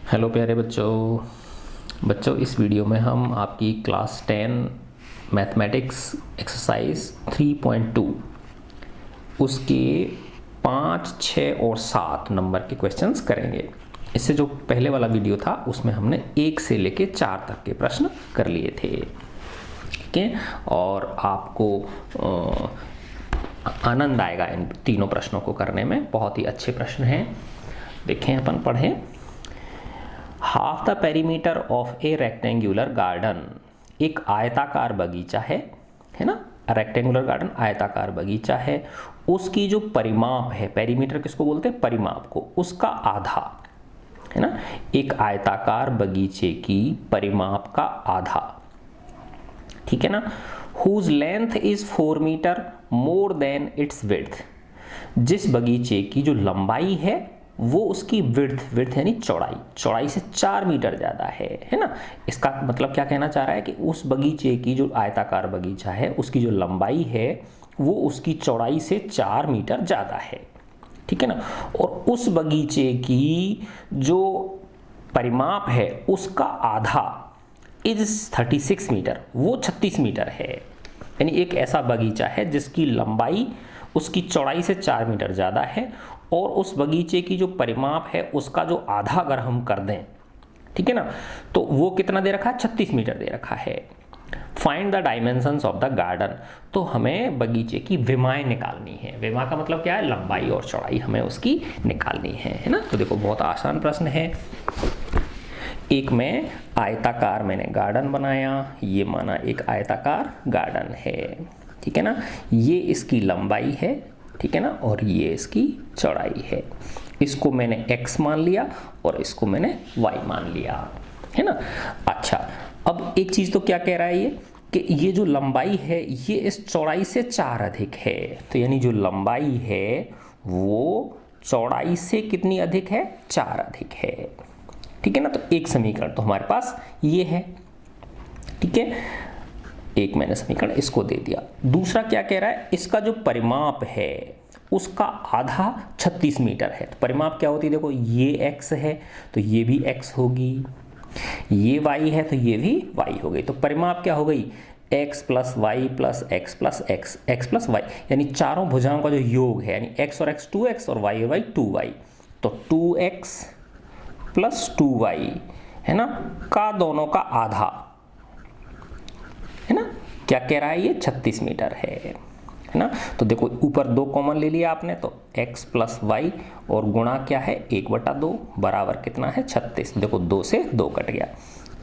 Hello प्यारे बच्चों इस वीडियो में हम आपकी क्लास 10 मैथमेटिक्स एक्सरसाइज 3.2 उसके 5, 6 और 7 नंबर के क्वेश्चंस करेंगे। इससे जो पहले वाला वीडियो था उसमें हमने 1 से लेके 4 तक के प्रश्न कर लिए थे, ठीक है। और आपको आनंद आएगा इन तीनों प्रश्नों को करने में। बहुत ही अच्छे प्रश्न हैं। देखें, अपन पढ़ें। Half the perimeter of A rectangular garden, एक आयताकार बगीचा है ना। रेक्टेंगुलर गार्डन आयताकार बगीचा है, उसकी जो परिमाप है, पेरीमीटर किसको बोलते हैं? परिमाप को, उसका आधा है ना। एक आयताकार बगीचे की परिमाप का आधा, ठीक है ना। Whose length is 4 metre more than its width, जिस बगीचे की जो लंबाई है वो उसकी विड्थ यानी चौड़ाई से 4 मीटर ज़्यादा है ना। इसका मतलब क्या कहना चाह रहा है कि उस बगीचे की जो आयताकार बगीचा है उसकी जो लंबाई है वो उसकी चौड़ाई से 4 मीटर ज़्यादा है, ठीक है ना। और उस बगीचे की जो परिमाप है उसका आधा इज 36 मीटर, वो 36 मीटर है। यानी एक ऐसा बगीचा है जिसकी लंबाई उसकी चौड़ाई से 4 मीटर ज़्यादा है और उस बगीचे की जो परिमाप है उसका जो आधा अगर हम कर दें, ठीक है ना, तो वो कितना दे रखा है? 36 मीटर दे रखा है। Find the dimensions of the garden, तो हमें बगीचे की विमाएं निकालनी है। विमा का मतलब क्या है? लंबाई और चौड़ाई हमें उसकी निकालनी है ना। तो देखो, बहुत आसान प्रश्न है। एक में आयताकार मैंने गार्डन बनाया, ये माना एक आयताकार गार्डन है, ठीक है ना। ये इसकी लंबाई है, ठीक है ना, और ये इसकी चौड़ाई है। इसको मैंने x मान लिया और इसको मैंने y मान लिया, है ना। अच्छा, अब एक चीज़ तो क्या कह रहा है ये कि ये जो लंबाई है ये इस चौड़ाई से 4 अधिक है। तो यानी जो लंबाई है वो चौड़ाई से कितनी अधिक है? 4 अधिक है, ठीक है ना। तो एक समीकरण तो हमारे पास ये है, ठीक है। एक मैंने समीकरण इसको दे दिया। दूसरा क्या कह रहा है? इसका जो परिमाप है उसका आधा 36 मीटर है। तो परिमाप क्या होती है? देखो, ये x है तो ये भी x होगी, ये y है तो ये भी y हो गई। तो परिमाप क्या हो गई? x plus Y plus X plus X, X plus Y, यानी चारों भुजाओं का जो योग है, यानी x और x 2x और y और y 2y, तो 2x प्लस 2y है ना, का दोनों का आधा है ना। क्या कह रहा है? ये 36 मीटर है ना। तो देखो, ऊपर 2 कॉमन ले लिया आपने, तो x प्लस वाई और गुणा क्या है? 1/2 बराबर कितना है? 36। देखो, 2 से 2 कट गया,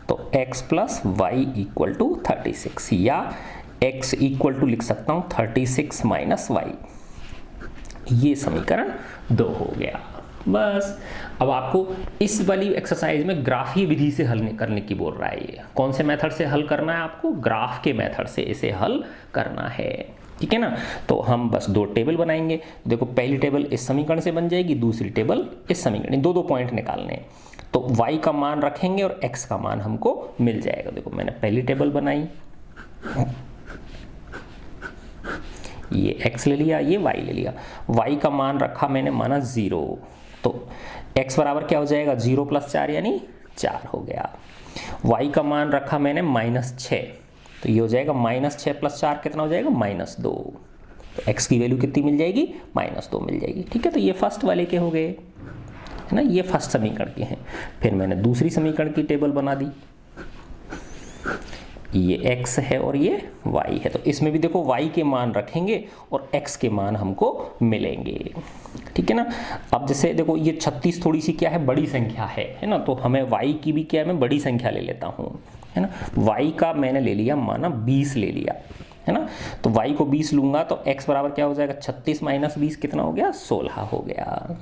तो x plus Y equal to 36, या x इक्वल टू लिख सकता हूँ 36 माइनस वाई। ये समीकरण 2 हो गया। बस अब आपको इस वाली एक्सरसाइज में ग्राफीय विधि से हल करने की बोल रहा है। ये कौन से मेथड से हल करना है? आपको ग्राफ के मेथड से इसे हल करना है, ठीक है ना। तो हम बस 2 टेबल बनाएंगे। देखो, पहली टेबल इस समीकरण से बन जाएगी, दूसरी टेबल इस समीकरण, 2 पॉइंट निकालने। तो y का मान रखेंगे और x का मान हमको मिल जाएगा। देखो, मैंने पहली टेबल बनाई, ये x ले लिया, ये y ले लिया। y का मान रखा मैंने, माना 0, तो x बराबर क्या हो जाएगा? 0 प्लस 4 यानी 4 हो गया। y का मान रखा मैंने -6, तो ये हो जाएगा -6 प्लस 4 कितना हो जाएगा? -2। तो x की वैल्यू कितनी मिल जाएगी? -2 मिल जाएगी, ठीक है। तो ये फर्स्ट वाले के हो गए, है ना, ये फर्स्ट समीकरण के हैं। फिर मैंने दूसरी समीकरण की टेबल बना दी, ये x है और ये y है। तो इसमें भी देखो, y के मान रखेंगे और x के मान हमको मिलेंगे, ठीक है ना। अब जैसे देखो, ये 36 थोड़ी सी क्या है? बड़ी संख्या है ना। तो हमें y की भी क्या है? मैं बड़ी संख्या ले लेता हूँ, है ना। y का मैंने ले लिया, माना 20 ले लिया, है ना। तो y को 20 लूंगा तो x बराबर क्या हो जाएगा? 36 माइनस 20 कितना हो गया? 16 हो गया,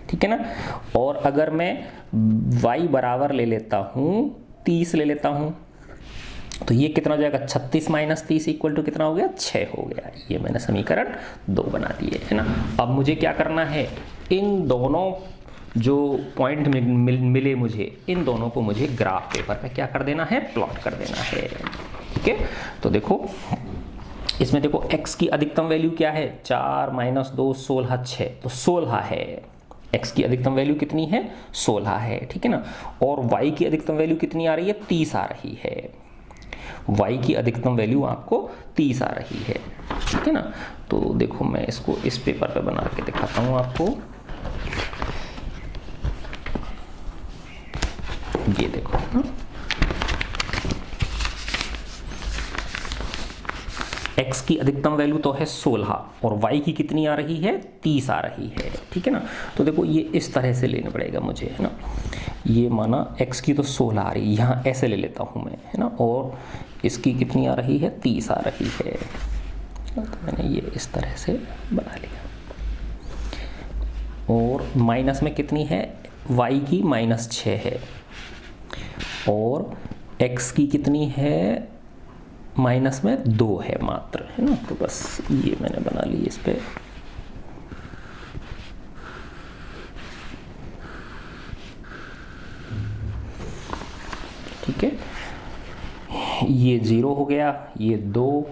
ठीक है ना। और अगर मैं y बराबर ले लेता हूँ 30 ले लेता हूँ, तो ये कितना हो जाएगा? 36 माइनस 30 इक्वल टू कितना हो गया? 6 हो गया। ये मैंने समीकरण 2 बना दिए, है ना। अब मुझे क्या करना है? इन दोनों जो पॉइंट मिले मुझे, इन दोनों को मुझे ग्राफ पेपर पे क्या कर देना है? प्लॉट कर देना है, ठीक है। तो देखो, इसमें देखो x की अधिकतम वैल्यू क्या है? 4 माइनस 2 16, 6, तो 16 है, x की अधिकतम वैल्यू कितनी है 16 है, ठीक है ना। और y की अधिकतम वैल्यू कितनी आ रही है 30 आ रही है, y की अधिकतम वैल्यू आपको 30 आ रही है, ठीक है ना। तो देखो मैं इसको इस पेपर पे बना के दिखाता हूँ आपको। ये देखो ना, x की अधिकतम वैल्यू तो है 16 और y की कितनी आ रही है 30 आ रही है, ठीक है ना। तो देखो ये इस तरह से लेना पड़ेगा मुझे, है ना। ये माना x की तो 16 आ रही है, यहाँ ऐसे ले लेता हूँ मैं, है ना। और इसकी कितनी आ रही है 30 आ रही है, तो मैंने ये इस तरह से बना लिया। और माइनस में कितनी है y की -6 है और x की कितनी है माइनस में 2 है मात्र, है ना। तो बस ये मैंने बना ली इस पे। ठीक है, ये 0 हो गया, ये 2,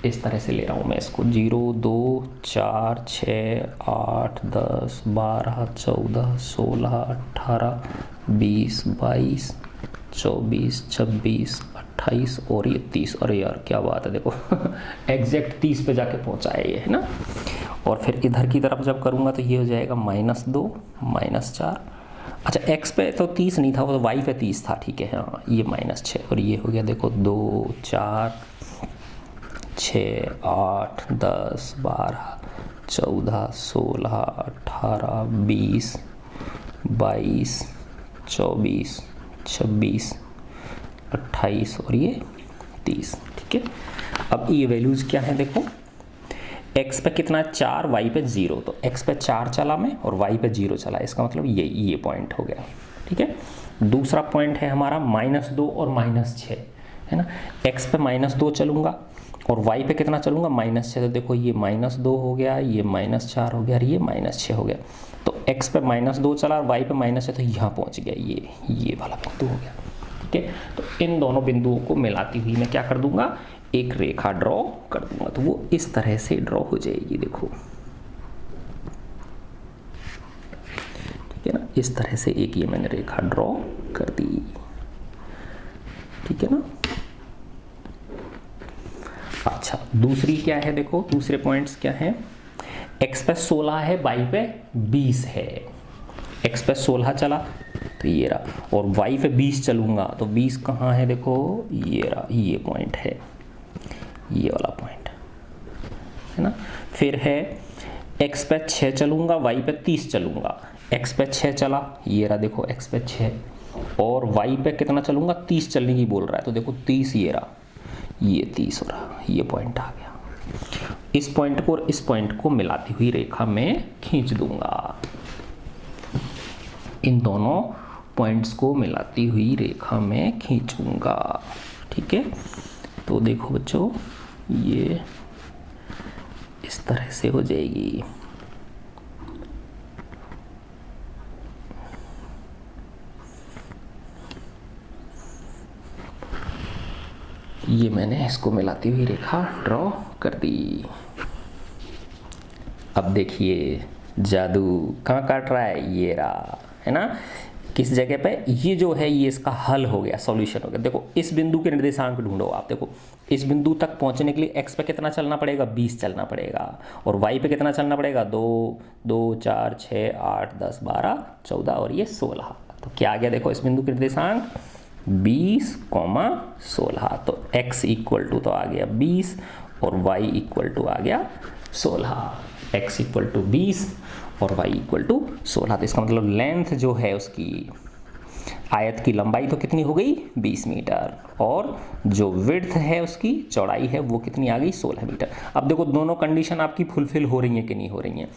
इस तरह से ले रहा हूँ मैं इसको 0 2 4 6 8 10 12 14 16 18 20 22 24 26 28 और ये 30। अरे यार क्या बात है, देखो एग्जैक्ट 30 पे जाके पहुंचा है ये, है ना। और फिर इधर की तरफ जब करूँगा तो ये हो जाएगा -2 -4। अच्छा x पे तो 30 नहीं था, वो तो y पे 30 था, ठीक है। हाँ ये -6 और ये हो गया देखो 2 4 6 8 10 12 14 16 18 20 22 24 26 28 और ये 30, ठीक है। अब ये वैल्यूज क्या है देखो, x पे कितना 4, y पे 0, तो x पे 4 चला मैं और y पे 0 चला, इसका मतलब ये पॉइंट हो गया, ठीक है। दूसरा पॉइंट है हमारा -2 और -6, है ना। x पे -2 चलूँगा और y पे कितना चलूँगा -6, तो देखो ये -2 हो गया, ये -4 हो गया और ये -6 हो गया। तो x पे -2 चला और y पे -6, तो यहाँ पहुँच गया, ये वाला बिंदु हो गया, ठीक है। तो इन दोनों बिंदुओं को मिलाती हुई मैं क्या कर दूंगा, एक रेखा ड्रॉ कर दूंगा। तो वो इस तरह से ड्रॉ हो जाएगी, देखो, ठीक है ना। इस तरह से एक ये मैंने रेखा ड्रॉ कर दी, ठीक है ना। अच्छा दूसरी क्या है देखो, दूसरे पॉइंट्स क्या है, x पे 16 है, y पे 20 है। x पे 16 चला तो ये रहा, और y पे 20 चलूंगा तो 20 कहाँ है देखो, ये रहा, ये पॉइंट है, ये वाला पॉइंट, है ना। फिर है x पे 6 चलूंगा, y पे 30 चलूंगा। x पे 6 चला, ये रहा देखो x पे 6, और y पे कितना चलूंगा 30 चलने की बोल रहा है, तो देखो 30 ये रहा, ये 30 हो रहा, ये पॉइंट आ गया। इस पॉइंट को और इस पॉइंट को मिलाती हुई रेखा में खींच दूंगा, इन दोनों पॉइंट्स को मिलाती हुई रेखा में खींचूंगा, ठीक है। तो देखो बच्चों ये इस तरह से हो जाएगी। ये मैंने इसको मिलाती हुई रेखा ड्रॉ कर दी। अब देखिए जादू कहाँ काट रहा है, ये रहा, है ना। किस जगह पे, ये जो है ये इसका हल हो गया, सॉल्यूशन हो गया। देखो इस बिंदु के निर्देशांक ढूंढो आप, देखो इस बिंदु तक पहुंचने के लिए x पे कितना चलना पड़ेगा 20 चलना पड़ेगा, और y पे कितना चलना पड़ेगा 2 2 4 6 8 10 12 14 और ये 16। तो क्या आ गया देखो इस बिंदु के निर्देशांक 20, 16। तो x इक्वल टू तो आ गया 20 और y इक्वल टू आ गया 16। x इक्वल टू 20 और y इक्वल टू 16। तो इसका मतलब लेंथ जो है उसकी, आयत की लंबाई तो कितनी हो गई 20 मीटर, और जो विड्थ है उसकी चौड़ाई है वो कितनी आ गई 16 मीटर। अब देखो दोनों कंडीशन आपकी फुलफिल हो रही है कि नहीं हो रही हैं।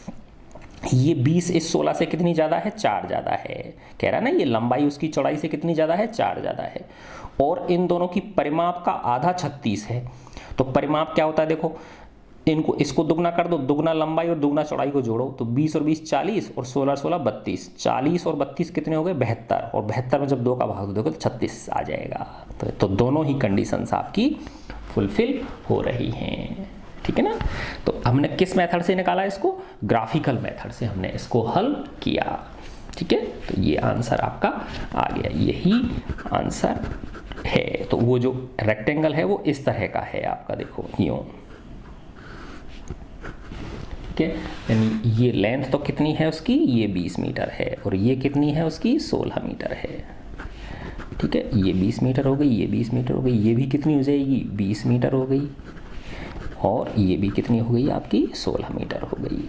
ये 20 इस 16 से कितनी ज़्यादा है, 4 ज़्यादा है, कह रहा है ना। ये लंबाई उसकी चौड़ाई से कितनी ज़्यादा है, 4 ज़्यादा है, और इन दोनों की परिमाप का आधा 36 है। तो परिमाप क्या होता है देखो, इनको इसको दुगना कर दो, दुगना लंबाई और दुगना चौड़ाई को जोड़ो, तो 20 और 20 40 और 16 16 32, 40 और 32 कितने हो गए 72, और 72 में जब 2 का भाग दो देखो तो 36 आ जाएगा। तो दोनों ही कंडीशंस आपकी फुलफिल हो रही हैं, ठीक है ना। तो हमने किस मेथड से निकाला इसको, ग्राफिकल मेथड से हमने इसको हल किया। ठीक है, तो ये आंसर आपका आ गया, यही आंसर है। तो वो जो रेक्टेंगल है वो इस तरह का है आपका, देखो यूं, ठीक है, यानी ये लेंथ तो कितनी है उसकी, ये 20 मीटर है, और ये कितनी है उसकी, 16 मीटर है, ठीक है, ये 20 मीटर हो गई, ये 20 मीटर हो गई, ये भी कितनी हो जाएगी, 20 मीटर हो गई, और ये भी कितनी हो गई आपकी, 16 मीटर हो गई,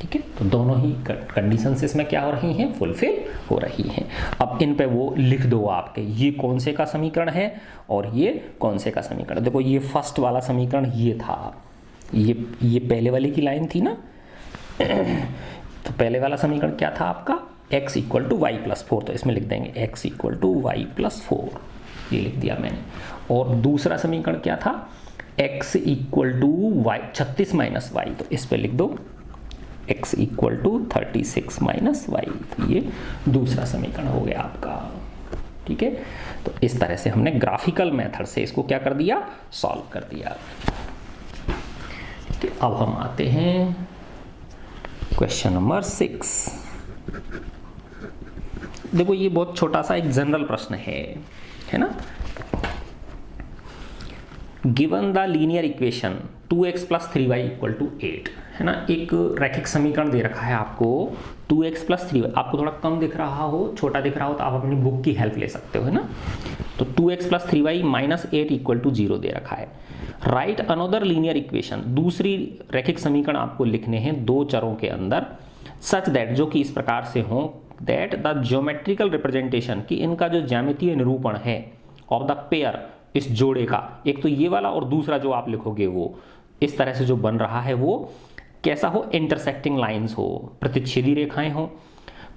ठीक है। तो दोनों ही कंडीशंस इसमें क्या हो रही हैं, फुलफिल हो रही हैं। अब इन पे वो लिख दो आपके, ये कौन से का समीकरण है और ये कौन से का समीकरण। देखो ये फर्स्ट वाला समीकरण ये था, ये पहले वाले की लाइन थी ना तो पहले वाला समीकरण क्या था आपका, x equal to Y plus 4, तो इसमें लिख देंगे x equal to Y plus 4, ये लिख दिया मैंने। और दूसरा समीकरण क्या था, x equal to Y 36 minus Y, तो इस पे लिख दो x equal to 36 minus Y, तो ये दूसरा समीकरण हो गया आपका, ठीक है। तो इस तरह से हमने ग्राफिकल मेथड से इसको क्या कर दिया, सॉल्व कर दिया। अब हम आते हैं क्वेश्चन नंबर 6। देखो ये बहुत छोटा सा एक जनरल प्रश्न है ना। Given the linear equation 2x plus 3y equal to 8, है ना, एक रैखिक समीकरण दे रखा है आपको 2x प्लस 3y, आपको थोड़ा कम दिख रहा हो, छोटा दिख रहा हो तो आप अपनी बुक की हेल्प ले सकते हो, है ना। तो 2x plus 3y minus 8 equal to 0 दे रखा है। राइट अनदर लीनियर इक्वेशन, दूसरी रैखिक समीकरण आपको लिखने हैं दो चरों के अंदर, सच दैट, जो कि इस प्रकार से हो, दैट द ज्योमेट्रिकल रिप्रेजेंटेशन, कि इनका जो ज्यामितीय निरूपण है, ऑफ द पेयर, इस जोड़े का, एक तो ये वाला और दूसरा जो आप लिखोगे वो इस तरह से जो बन रहा है वो कैसा हो, इंटरसेक्टिंग लाइंस हो, प्रतिच्छेदी रेखाएं हो,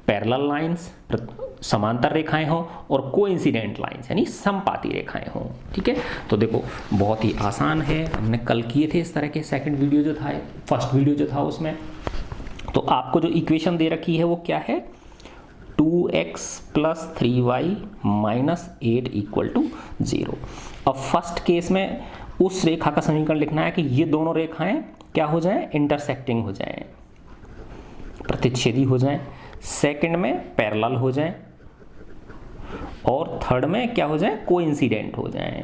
पैरेलल लाइंस, समांतर रेखाएं हो, और कोइंसिडेंट लाइंस यानी समपाती रेखाएं हो, ठीक है। तो देखो बहुत ही आसान है, हमने कल किए थे इस तरह के, सेकंड वीडियो जो था, फर्स्ट वीडियो जो था उसमें। तो आपको जो इक्वेशन दे रखी है वो क्या है, 2x plus 3y minus 8 equal to 0। अब फर्स्ट केस में उस रेखा का समीकरण लिखना है कि ये दोनों रेखाएं क्या हो जाएं, इंटरसेक्टिंग हो जाएं, प्रतिच्छेदी हो जाएं। सेकंड में पैरेलल हो जाएं, और थर्ड में क्या हो जाएं, कोइंसिडेंट हो जाएं,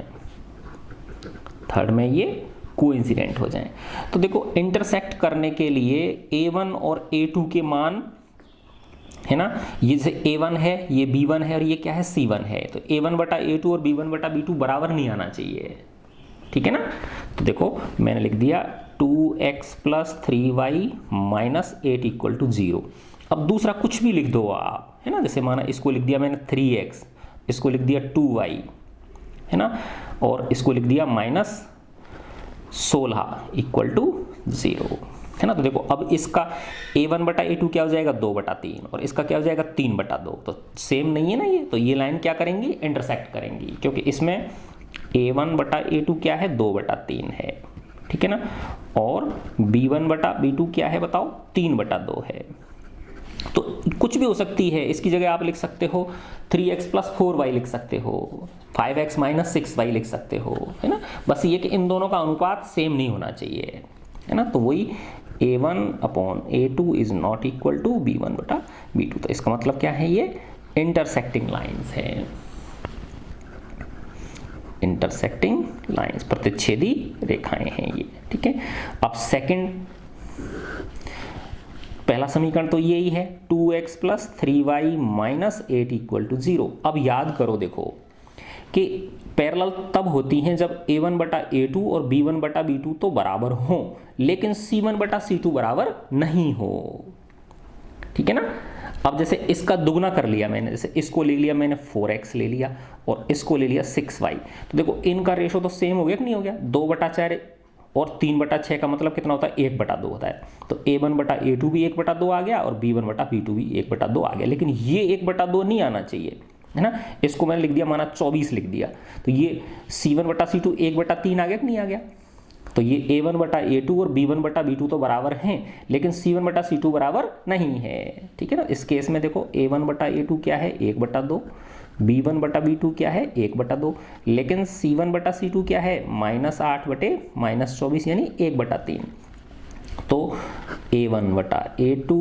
थर्ड में ये कोइंसिडेंट हो जाएं। तो देखो इंटरसेक्ट करने के लिए a1 और a2 के मान, है ना, ये जैसे a1 है, ये b1 है, और ये क्या है, c1 है, तो a1 बटा a2 और b1 बटा b2 बराबर नहीं आना चाहिए, ठीक है ना। तो देखो मैंने लिख दिया 2x plus 3y minus 8 equal to 0। अब दूसरा कुछ भी लिख दो आप, है ना, जैसे माना इसको लिख दिया मैंने 3x, इसको लिख दिया 2y, है ना, और इसको लिख दिया माइनस 16 इक्वल टू 0, है ना। तो देखो अब इसका a1 बटा a2 क्या हो जाएगा, 2 बटा 3, और इसका क्या हो जाएगा, 3 बटा 2, तो सेम नहीं है ना ये, तो ये लाइन क्या करेंगी, इंटरसेक्ट करेंगी, क्योंकि इसमें a1 बटा a2 क्या है, 2 बटा 3 है, ठीक है ना, और b1 बटा b2 क्या है बताओ, 3 बटा 2 है। तो कुछ भी हो सकती है, इसकी जगह आप लिख सकते हो 3x प्लस 4y लिख सकते हो, 5x माइनस 6y लिख सकते हो, है ना। बस ये कि इन दोनों का अनुपात सेम नहीं होना चाहिए, है ना। तो वही a1 upon a2 is not equal to b1 बटा b2, तो इसका मतलब क्या है, ये इंटरसेक्टिंग लाइंस है, इंटरसेक्टिंग लाइंस, प्रतिच्छेदी रेखाएं हैं ये, ठीक है। अब सेकंड, पहला समीकरण तो यही है 2x plus 3y minus 8 equal to 0। अब याद करो देखो कि पैरेलल तब होती हैं जब a1 बटा a2 और b1 बटा b2 तो बराबर हो, लेकिन c1 बटा c2 बराबर नहीं हो, ठीक है ना। अब जैसे इसका दुगना कर लिया मैंने, जैसे इसको ले लिया मैंने 4x ले लिया और इसको ले लिया 6y, तो देखो इनका रेशो तो सेम हो गया कि नहीं हो गया, 2 बटा 4 और 3 बटा 6 का मतलब कितना होता है, 1 बटा 2 होता है। तो a1 बटा a2 भी 1 बटा 2 आ गया और b1 बटा b2 भी 1 बटा 2 आ गया, लेकिन ये 1 बटा 2 नहीं आना चाहिए, है ना। इसको मैंने लिख दिया माना 24 लिख दिया, तो ये c1 बटा c2 1 बटा 3 आ गया कि नहीं आ गया। तो ये a1 बटा a2 और b1 बटा b2 तो बराबर हैं, लेकिन c1 बटा c2 बराबर नहीं है, ठीक है ना। इस केस में देखो a1 बटा a2 क्या है, 1 बटा 2, b1 बटा b2 क्या है, 1 बटा 2, लेकिन c1 बटा c2 क्या है, -8 बटे -24 यानी 1 बटा 3। तो a1 बटा a2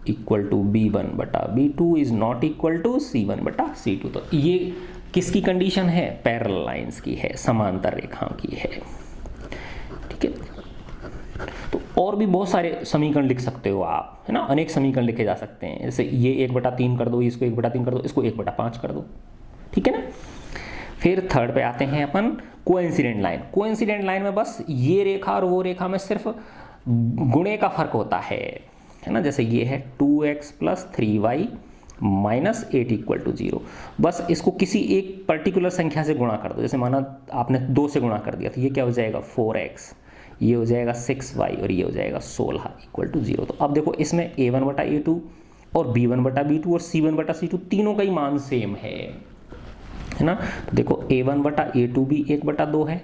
equal to B1/B2 is not equal to C1/C2। तो ये किसकी कंडीशन है? पैरेलल लाइंस की है, समांतर रेखाओं की है। ठीक है, तो और भी बहुत सारे समीकरण लिख सकते हो आप, है ना, अनेक समीकरण लिखे जा सकते हैं। जैसे ये 1/3 कर दो, इसको 1/3 कर दो, इसको 1/5 कर दो। ठीक है ना। फिर थर्ड पे आते हैं अपन, कोइंसिडेंट लाइन। कोइंसिडेंट लाइन में बस ये रेखा और वो रेखा में सिर्फ गुणे का फर्क होता है ना। जैसे ये है 2x + 3y - 8 = 0। बस इसको किसी एक पर्टिकुलर संख्या से गुणा कर दो। जैसे माना आपने 2 से गुणा कर दिया, तो ये क्या हो जाएगा 4x, ये हो जाएगा 6y और ये हो जाएगा 16 = 0। तो अब देखो इसमें a1/a2 और b1/b2 और c1/c2 तीनों का ही मान सेम है ना। तो देखो a1/a2 भी 1/2 है,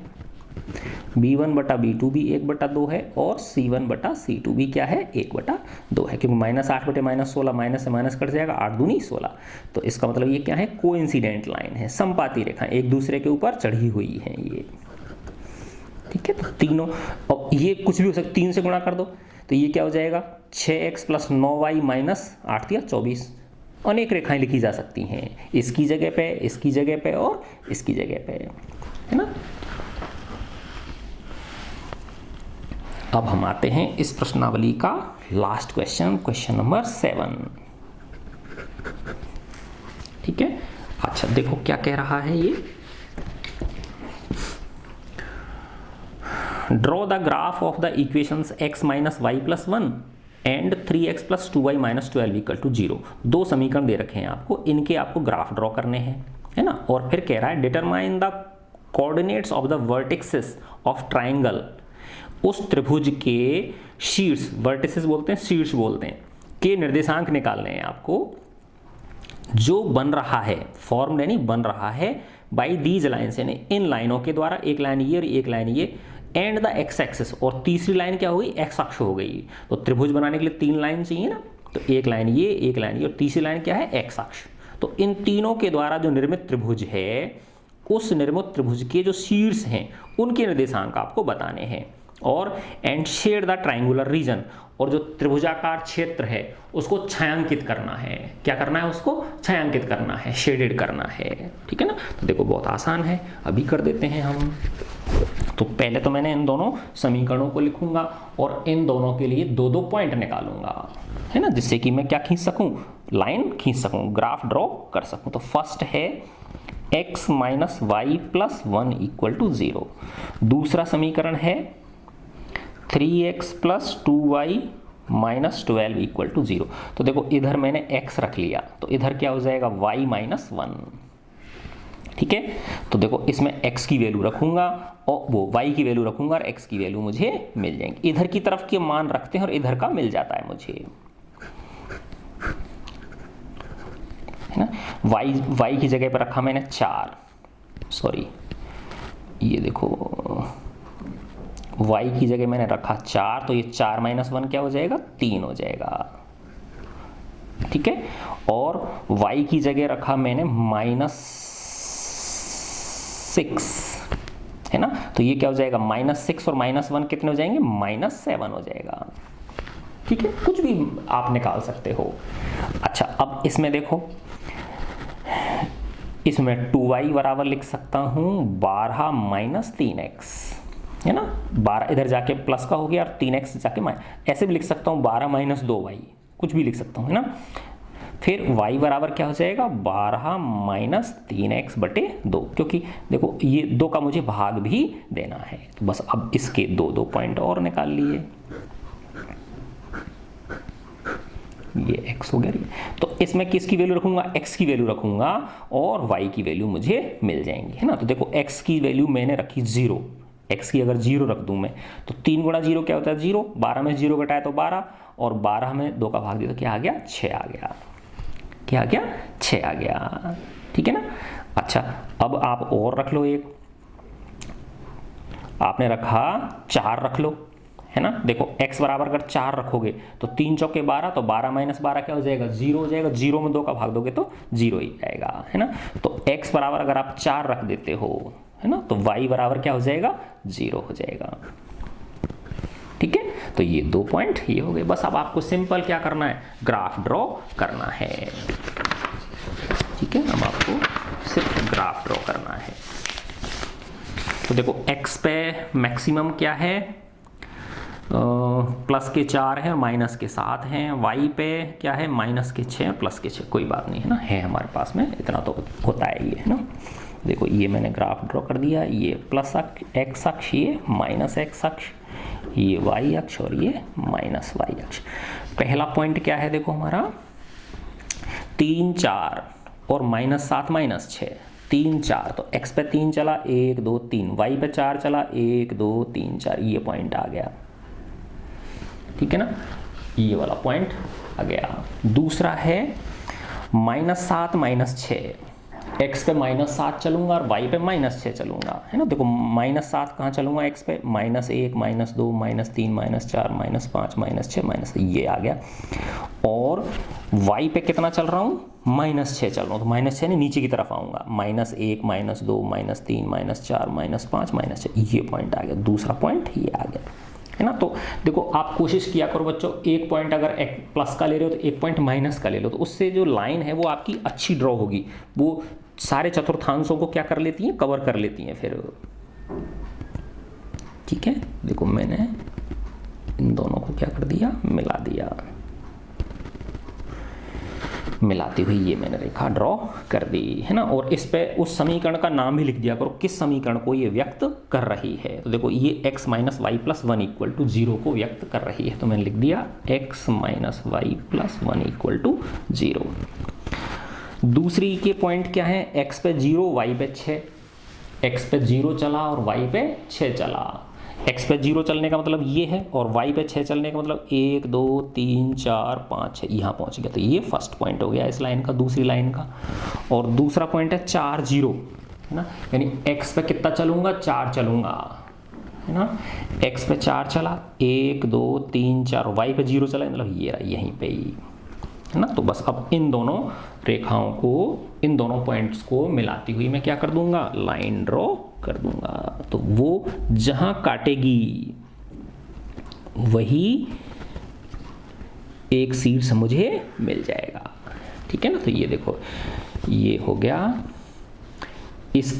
b1/b2 भी 1/2 है और c1/c2 भी क्या है 1/2 है, क्योंकि -8/-16 माइनस से माइनस कट जाएगा, 8 दूनी 16। तो इसका मतलब ये क्या है, कोइंसिडेंट लाइन है, समपाती रेखा एक दूसरे के ऊपर चढ़ी हुई है ये। ठीक है, तो तीनों, और ये कुछ भी हो सकता, 3 से गुणा कर दो तो ये क्या हो जाएगा 6x + 9y - 8 × 24। अनेक रेखाएं लिखी जा सकती हैं, इसकी जगह पे, इसकी जगह पे और इसकी जगह पे, है ना। अब हम आते हैं इस प्रश्नावली का लास्ट क्वेश्चन, क्वेश्चन नंबर 7। ठीक है, अच्छा देखो क्या कह रहा है ये। Draw the graph of the equations x - y + 1 and 3x + 2y - 12 = 0। दो समीकरण दे रखे हैं आपको, इनके आपको ग्राफ ड्रॉ करने हैं, है ना। और फिर कह रहा है determine the coordinates of the vertices of triangle. उस त्रिभुज के शीर्ष, वर्टिसेस बोलते हैं, शीर्ष बोलते हैं, के निर्देशांक निकालने हैं आपको, जो बन रहा है, फॉर्म यानी बन रहा है बाई दीज लाइन्स, यानी इन लाइनों के द्वारा, एक लाइन ये और एक लाइन ये, एंड द एक्स एक्सिस, और तीसरी लाइन क्या हो गई, एक्स अक्ष हो गई। तो त्रिभुज बनाने के लिए 3 लाइन चाहिए ना, तो एक लाइन ये, एक लाइन ये और तीसरी लाइन क्या है, एक्स अक्ष। तो इन तीनों के द्वारा जो निर्मित त्रिभुज है, उस निर्मित त्रिभुज के जो शीर्ष हैं उनके निर्देशांक आपको बताने हैं। और and shade the triangular region, और जो त्रिभुजाकार क्षेत्र है उसको छायांकित करना है। क्या करना है, उसको छायांकित करना है, शेडेड करना है। ठीक है ना। तो देखो बहुत आसान है, अभी कर देते हैं हम। तो पहले तो मैंने इन दोनों समीकरणों को लिखूंगा और इन दोनों के लिए 2-2 पॉइंट निकालूंगा, है ना, जिससे कि मैं क्या खींच सकूं, लाइन खींच सकूं, ग्राफ ड्रॉ कर सकूं। तो फर्स्ट है x - y + 1 = 0। दूसरा समीकरण है 3x + 2y - 12 = 0। तो देखो इधर मैंने x रख लिया, तो इधर क्या हो जाएगा y - 1। ठीक है, तो देखो इसमें x की वैल्यू रखूंगा और वो y की वैल्यू रखूंगा और x की वैल्यू मुझे मिल जाएंगी। इधर की तरफ के मान रखते हैं और इधर का मिल जाता है मुझे, है ना। y की जगह पर रखा मैंने 4, सॉरी ये देखो y की जगह मैंने रखा 4, तो ये 4 - 1 क्या हो जाएगा, 3 हो जाएगा। ठीक है, और y की जगह रखा मैंने -6, है ना। तो ये क्या हो जाएगा, -6 और -1 कितने हो जाएंगे, -7 हो जाएगा। ठीक है, कुछ भी आप निकाल सकते हो। अच्छा अब इसमें देखो, इसमें 2y बराबर लिख सकता हूं 12 - 3x, है ना। 12 इधर जाके प्लस का हो गया और 3x जाके माइनस, ऐसे भी लिख सकता हूं 12 - 2y, कुछ भी लिख सकता हूं, है ना। फिर y बराबर क्या हो जाएगा, 12 - 3x/2, क्योंकि देखो ये 2 का मुझे भाग भी देना है। तो बस अब इसके 2-2 पॉइंट और निकाल लिए, ये x हो गया। तो इसमें किसकी वैल्यू रखूंगा, x की वैल्यू रखूंगा और y की वैल्यू मुझे मिल जाएंगी, है ना। तो देखो x की वैल्यू मैंने रखी 0, x की अगर 0 रख दूं मैं, तो 3 × 0 क्या होता है 0, 12 में 0 घटाया तो 12, और 12 में 2 का भाग दिया तो क्या आ गया, 6 आ गया। क्या आ गया, 6 आ गया। ठीक है ना। अच्छा अब आप और रख लो, एक आपने रखा 4 रख लो, है ना। देखो x बराबर अगर 4 रखोगे तो 3 चौके 12, तो 12 - 12 क्या हो जाएगा, 0 हो जाएगा। 0 में 2 का भाग दोगे तो 0 ही आएगा, है ना। तो x बराबर अगर आप 4 रख देते हो, है ना, तो y बराबर क्या हो जाएगा, 0 हो जाएगा। ठीक है, तो ये 2 पॉइंट ये हो गए। बस अब आपको सिंपल क्या करना है, ग्राफ ड्रॉ करना है। ठीक है, अब आपको सिर्फ ग्राफ ड्रॉ करना है। तो देखो x पे मैक्सिमम क्या है, प्लस के 4 है और माइनस के 7 हैं। y पे क्या है, माइनस के 6 प्लस के 6, कोई बात नहीं है ना, है हमारे पास में, इतना तो होता है ये, है ना। देखो ये मैंने ग्राफ ड्रॉ कर दिया, ये प्लस x अक्ष, ये माइनस x अक्ष, ये y अक्ष और ये माइनस y अक्ष। पहला पॉइंट क्या है, देखो हमारा 3 4 और माइनस 7 माइनस 6, 3 4, तो x पे 3 चला 1 2 3, y पे 4 चला 1 2 3 4, ये पॉइंट आ गया। ठीक है ना, ये वाला पॉइंट आ गया। दूसरा है माइनस 7 माइनस 6, x पे माइनस 7 चलूंगा और y पे माइनस 6 चलूंगा, है ना। देखो माइनस 7 कहाँ चलूंगा, x पे minus 1 minus 2 minus 3 minus 4 minus 5 minus 6 minus, ये आ गया। और y पे कितना चल रहा हूँ, माइनस 6 चल रहा हूँ, तो माइनस 6 नहीं, नीचे की तरफ आऊँगा, minus 1 minus 2 minus 3 minus 4 minus 5 minus 6, ये पॉइंट आ गया। दूसरा पॉइंट ये आ गया, है ना। तो देखो आप कोशिश किया करो बच्चों, एक पॉइंट अगर एक प्लस का ले रहे हो तो एक पॉइंट माइनस का ले लो, तो उससे जो लाइन है वो आपकी अच्छी ड्रॉ होगी, वो सारे चतुर्थांशों को क्या कर लेती हैं, कवर कर लेती हैं फिर। ठीक है, देखो मैंने इन दोनों को क्या कर दिया, मिला दिया, मिलाती हुई ये मैंने रेखा ड्रॉ कर दी, है ना। और इस पे उस समीकरण का नाम भी लिख दिया करो, किस समीकरण को ये व्यक्त कर रही है। तो देखो ये x minus Y plus 1 equal to 0 को व्यक्त कर रही है, तो मैंने लिख दिया x minus Y plus 1 equal to 0। दूसरी के पॉइंट क्या है, x पे 0 y पे 6, x पे 0 चला और y पे 6 चला। x पे 0 चलने का मतलब ये है और y पे 6 चलने का मतलब 1 2 3 4 5 6, यहाँ पहुँच गया। तो ये फर्स्ट पॉइंट हो गया इस लाइन का, दूसरी लाइन का। और दूसरा पॉइंट है 4 0, है ना, यानी x पे कितना चलूँगा, 4 चलूँगा, है ना। x पे 4 चला 1 2 3 4, y पे 0 चला, मतलब ये रहा यहीं पे ही, है ना। तो बस अब इन दोनों रेखाओं को, इन दोनों पॉइंट्स को मिलाती हुई मैं क्या कर दूंगा, लाइन ड्रॉ कर दूंगा। तो वो जहां काटेगी वही एक शीर्ष मुझे मिल जाएगा। ठीक है ना, तो ये देखो ये हो गया।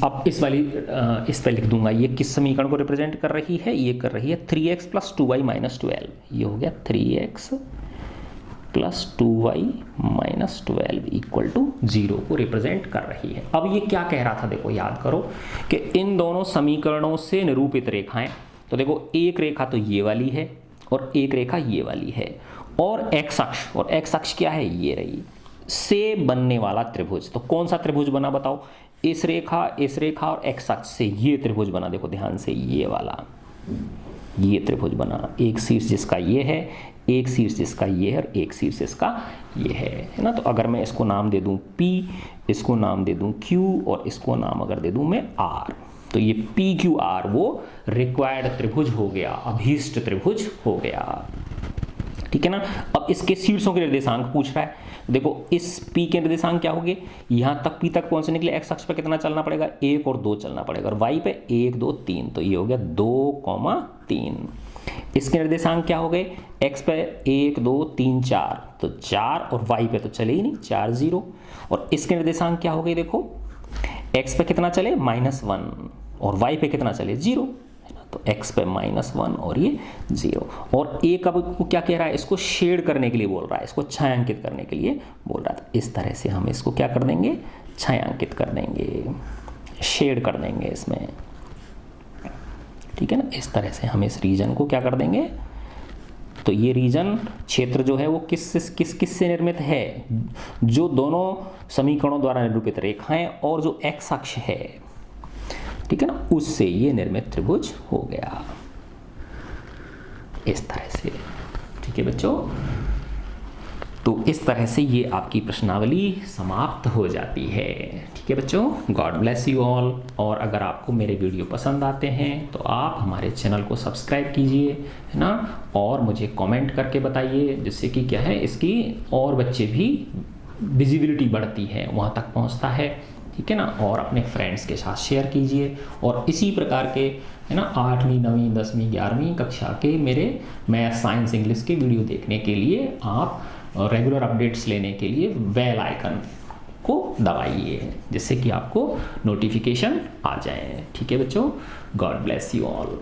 अब इस पे लिख दूंगा, ये किस समीकरण को रिप्रेजेंट कर रही है, ये कर रही है 3x प्लस 2y माइनस 12, ये हो गया 3x plus 2y minus 12 equal to 0 को रिप्रेजेंट कर रही है। अब ये क्या कह रहा था, देखो याद करो कि इन दोनों समीकरणों से निरूपित रेखाएं, तो देखो एक रेखा तो ये वाली है और एक रेखा ये वाली है, और x अक्ष, और x अक्ष क्या है, ये रही, से बनने वाला त्रिभुज। तो कौन सा त्रिभुज बना बताओ, इस रेखा और x अक्ष से ये त्रिभुज बना। देखो ध्यान से, ये वाला ये त्रिभुज बना, एक शीर्ष जिसका ये है, एक शीर्ष जिसका ये है और एक शीर्ष जिसका ये है ना। तो अगर मैं इसको नाम दे दूं P, इसको नाम दे दूं Q और इसको नाम अगर दे दूं मैं R, तो ये PQR वो रिक्वायर्ड त्रिभुज हो गया, अभीष्ट त्रिभुज हो गया। ठीक है ना। अब इसके शीर्षों के निर्देशांक पूछ रहा है। देखो इस P के निर्देशांक क्या होंगे, यहाँ तक P तक पहुंचने के लिए x अक्ष पे कितना चलना पड़ेगा, 1 और 2 चलना पड़ेगा, और y पे 1 2 3, तो ये हो गया 2, 3। इसके निर्देशांक क्या हो गए, x पे 1 2 3 4, तो 4, और y पे तो चले ही नहीं, 4 0। और इसके निर्देशांक क्या हो गए, देखो x पे कितना चले, -1, और y पे कितना चले, 0, है ना। तो x पे -1 और ये 0। और एक अब को क्या कह रहा है, इसको शेड करने के लिए बोल रहा है, इसको छायांकित करने के लिए बोल रहा था। इस तरह से हम इसको क्या कर देंगे, छायांकित कर देंगे, शेड कर देंगे इसमें। ठीक है ना, इस तरह से हम इस रीजन को क्या कर देंगे। तो ये रीजन क्षेत्र जो है वो किस से निर्मित है, जो दोनों समीकरणों द्वारा निरूपित रेखाएं और जो x अक्ष है, ठीक है ना, उससे ये निर्मित त्रिभुज हो गया इस तरह से। ठीक है बच्चों, तो इस तरह से ये आपकी प्रश्नावली समाप्त हो जाती है। ठीक है बच्चों, गॉड ब्लेस यू ऑल। और अगर आपको मेरे वीडियो पसंद आते हैं तो आप हमारे चैनल को सब्सक्राइब कीजिए, है ना, और मुझे कमेंट करके बताइए, जिससे कि क्या है, इसकी और बच्चे भी विजिबिलिटी बढ़ती है, वहाँ तक पहुँचता है ठीक है ना, और अपने फ्रेंड्स के साथ शेयर कीजिए। और इसी प्रकार के है ना 8वीं 9वीं 10वीं 11वीं कक्षा के मेरे मैथ साइंस इंग्लिश के वीडियो देखने के लिए आप रेगुलर अपडेट्स लेने के लिए बेल आइकन को दबाइए, जिससे कि आपको नोटिफिकेशन आ जाए। ठीक है बच्चों, गॉड ब्लेस यू ऑल।